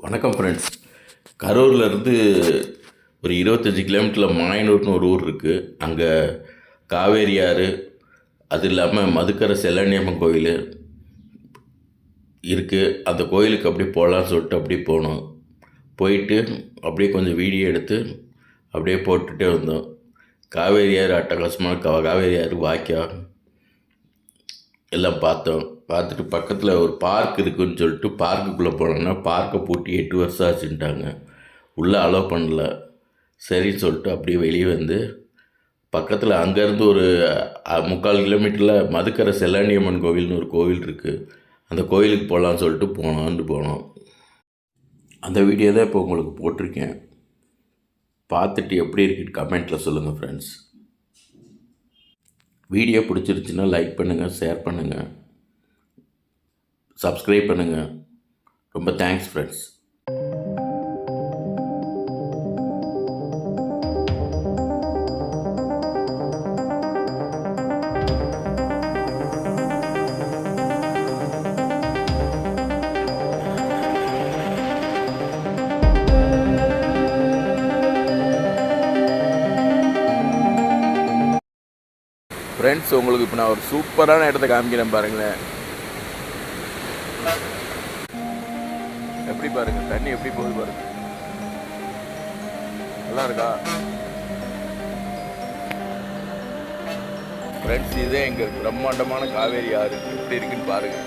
வணக்கம் ஃப்ரெண்ட்ஸ். கரூர்லேருந்து ஒரு 25 கிலோமீட்டரில் மாயனூர்னு ஒரு ஊர் இருக்குது. அங்கே காவேரி ஆறு, அது இல்லாமல் மதுக்கரை செல்லனியம்மன் கோயில் இருக்குது. அந்த கோயிலுக்கு அப்படியே போகலான்னு சொல்லிட்டு அப்படியே போனோம். போயிட்டு அப்படியே கொஞ்சம் வீடியோ எடுத்து அப்படியே போட்டுகிட்டே வந்தோம். காவேரி ஆறு அட்டகாசமான காவேரி ஆறு, வாய்க்கா எல்லாம் பார்த்தோம். பார்த்துட்டு பக்கத்தில் ஒரு பார்க் இருக்குதுன்னு சொல்லிட்டு பார்க்குக்குள்ளே போனோம்னா பார்க்கை பூட்டி 8 வருஷம் ஆச்சுட்டாங்க. உள்ளே அலோவ் பண்ணல. சரின்னு சொல்லிட்டு அப்படியே வெளியே வந்து பக்கத்தில் அங்கேருந்து ஒரு 3/4 கிலோமீட்டரில் மதுக்கரை செல்லாண்டியம்மன் கோவில்னு ஒரு கோவில் இருக்குது. அந்த கோவிலுக்கு போகலான்னு சொல்லிட்டு போனோம். அந்த வீடியோ தான் இப்போ உங்களுக்கு போட்டிருக்கேன். பார்த்துட்டு எப்படி இருக்குன்னு கமெண்ட்டில் சொல்லுங்கள் ஃப்ரெண்ட்ஸ். வீடியோ பிடிச்சிருச்சுன்னா லைக் பண்ணுங்கள், ஷேர் பண்ணுங்கள், சப்ஸ்கிரைப் பண்ணுங்கள். ரொம்ப தேங்க்ஸ் ஃப்ரெண்ட்ஸ். ஃப்ரெண்ட்ஸ், உங்களுக்கு இப்போ நான் ஒரு சூப்பரான இடத்த காமிக்கிறேன் பாருங்களேன். எப்படி பாருங்க, தண்ணி எப்படி போகுது பாருங்க. நல்லா இருக்கா ஃப்ரெண்ட்ஸ்? இதே எங்கள் பிரம்மாண்டமான காவேரி ஆறு எப்படி இருக்குன்னு பாருங்க.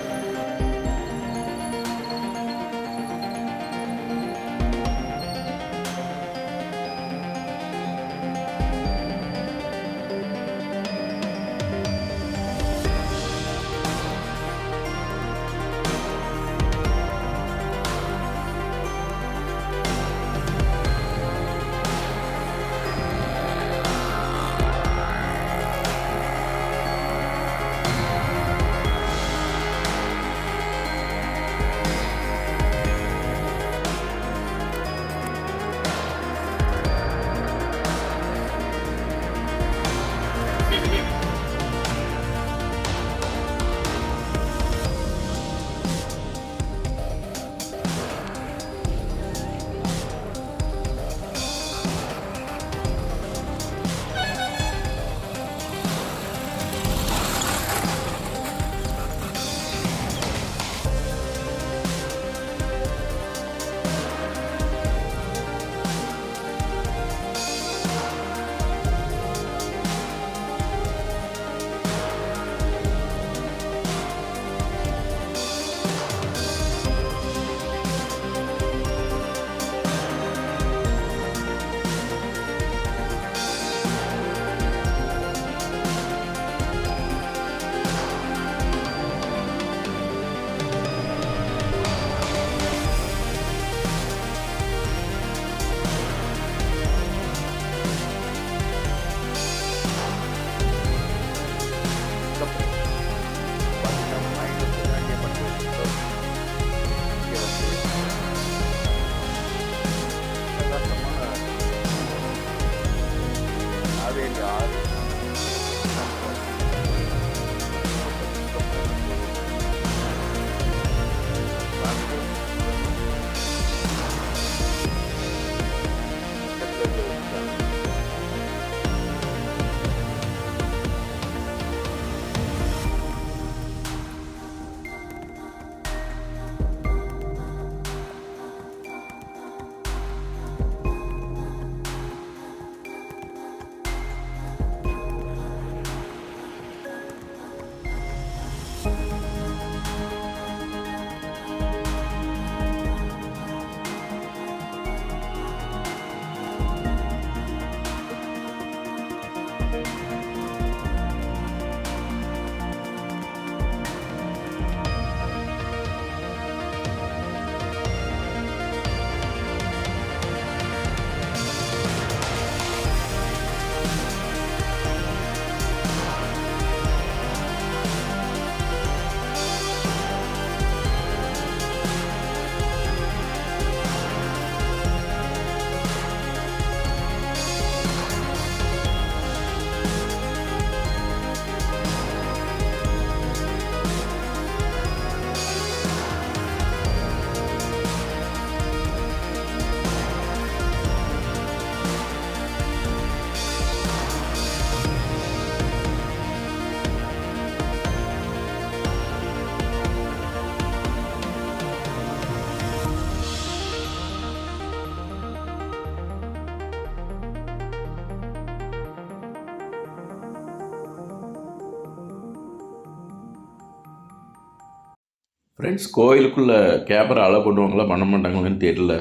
ஃப்ரெண்ட்ஸ், கோயிலுக்குள்ளே கேமரா அலோவ் பண்ணுவாங்களா பண்ண மாட்டாங்களான்னு தெரியல.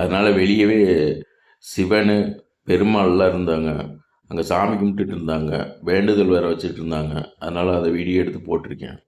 அதனால் வெளியவே சிவன் பெருமாள்லாம் இருந்தாங்க. அங்கே சாமி கும்பிட்டுட்டு இருந்தாங்க. வேண்டுதல் வேறு வச்சுட்டு இருந்தாங்க. அதனால் அதை வீடியோ எடுத்து போட்டிருக்கேன்.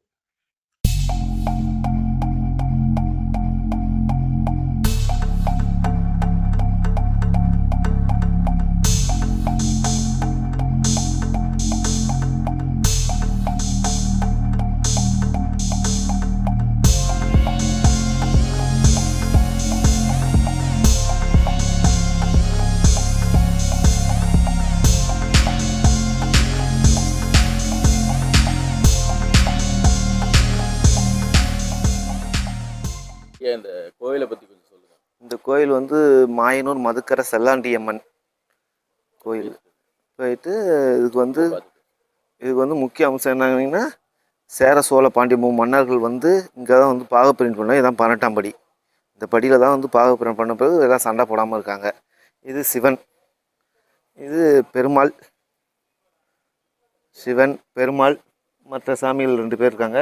ஏன் இந்த கோயிலை பற்றி கொஞ்சம் சொல்லுங்கள். இந்த கோயில் வந்து மாயனூர் மதுக்கரை செல்லாண்டி அம்மன் கோயில். போயிட்டு இதுக்கு வந்து முக்கிய அம்சம் என்னங்கன்னா, சேர சோழ பாண்டிய மன்னர்கள் வந்து இங்கே தான் வந்து பாகப்பிரிவினை பண்ணாங்க. இதான் 18ஆம் படி. இந்த படியில் தான் வந்து பாகப்பிரிவினை பண்ண பிறகு எல்லாம் சண்டை போடாமல் இருக்காங்க. இது சிவன், இது பெருமாள். சிவன், பெருமாள், மற்ற சாமிகள் 2 பேர் இருக்காங்க.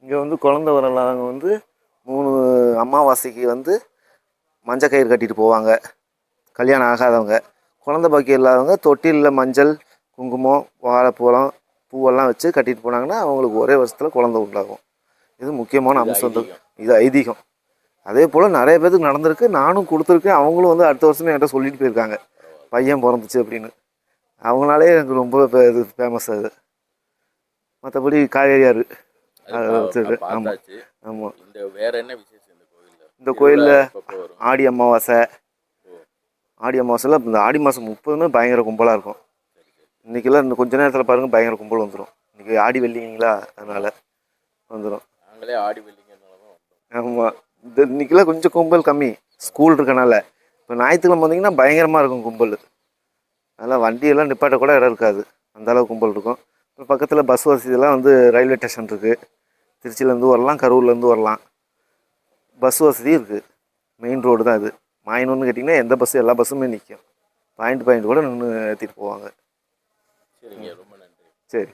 இங்கே வந்து குழந்தை வரலாங்க வந்து 3 அமாவாசைக்கு வந்து மஞ்சள் கயிறு கட்டிட்டு போவாங்க. கல்யாணம் ஆகாதவங்க, குழந்தை பாக்கியம் இல்லாதவங்க தொட்டிலில் மஞ்சள், குங்குமம், வாழைப்பழம், பூவெல்லாம் வச்சு கட்டிட்டு போனாங்கன்னா அவங்களுக்கு ஒரே வருஷத்தில் குழந்தை உண்டாகும். இது முக்கியமான அம்சம். இது ஐதீகம். அதே போல் நிறைய பேருக்கு நடந்திருக்கு. நானும் கொடுத்துருக்கேன். அவங்களும் வந்து அடுத்த வருஷமே என்கிட்ட சொல்லிட்டு போயிருக்காங்க, பையன் பிறந்துச்சு அப்படின்னு. அவங்களாலே எனக்கு ரொம்ப இது ஃபேமஸ். அது மற்றபடி காவேரியார். ஆமாம் ஆமாம். இந்த கோயிலில் ஆடி அமாவாசை, இந்த ஆடி மாதம் 30மே பயங்கர கும்பலாக இருக்கும். இன்றைக்கெல்லாம் இன்னும் கொஞ்ச நேரத்தில் பாருங்கள் பயங்கர கும்பல் வந்துடும். இன்றைக்கி ஆடி வெள்ளிங்களா, அதனால் வந்துடும். ஆமாம். இன்றைக்கெல்லாம் கொஞ்சம் கும்பல் கம்மி, ஸ்கூல் இருக்கனால. இப்போ ஞாயிற்றுக்கிழமை வந்தீங்கன்னா பயங்கரமாக இருக்கும் கும்பல். அதனால் வண்டியெல்லாம் நிப்பாட்ட கூட இடம் இருக்காது, அந்தளவுக்கு கும்பல் இருக்கும். இப்போ பக்கத்தில் பஸ் வசதியெல்லாம் வந்து ரயில்வே ஸ்டேஷன் இருக்குது. திருச்சியிலேருந்து வரலாம், கரூர்லேருந்து வரலாம். பஸ் வசதி இருக்குது. மெயின் ரோடு தான் இது. மாயனூர்னு கேட்டிங்கன்னா எந்த பஸ்ஸு, எல்லா பஸ்ஸுமே நிற்கும். பாயிண்ட் கூட நின்று ஏற்றிட்டு போவாங்க. சரிங்க, ரொம்ப நன்றி. சரி.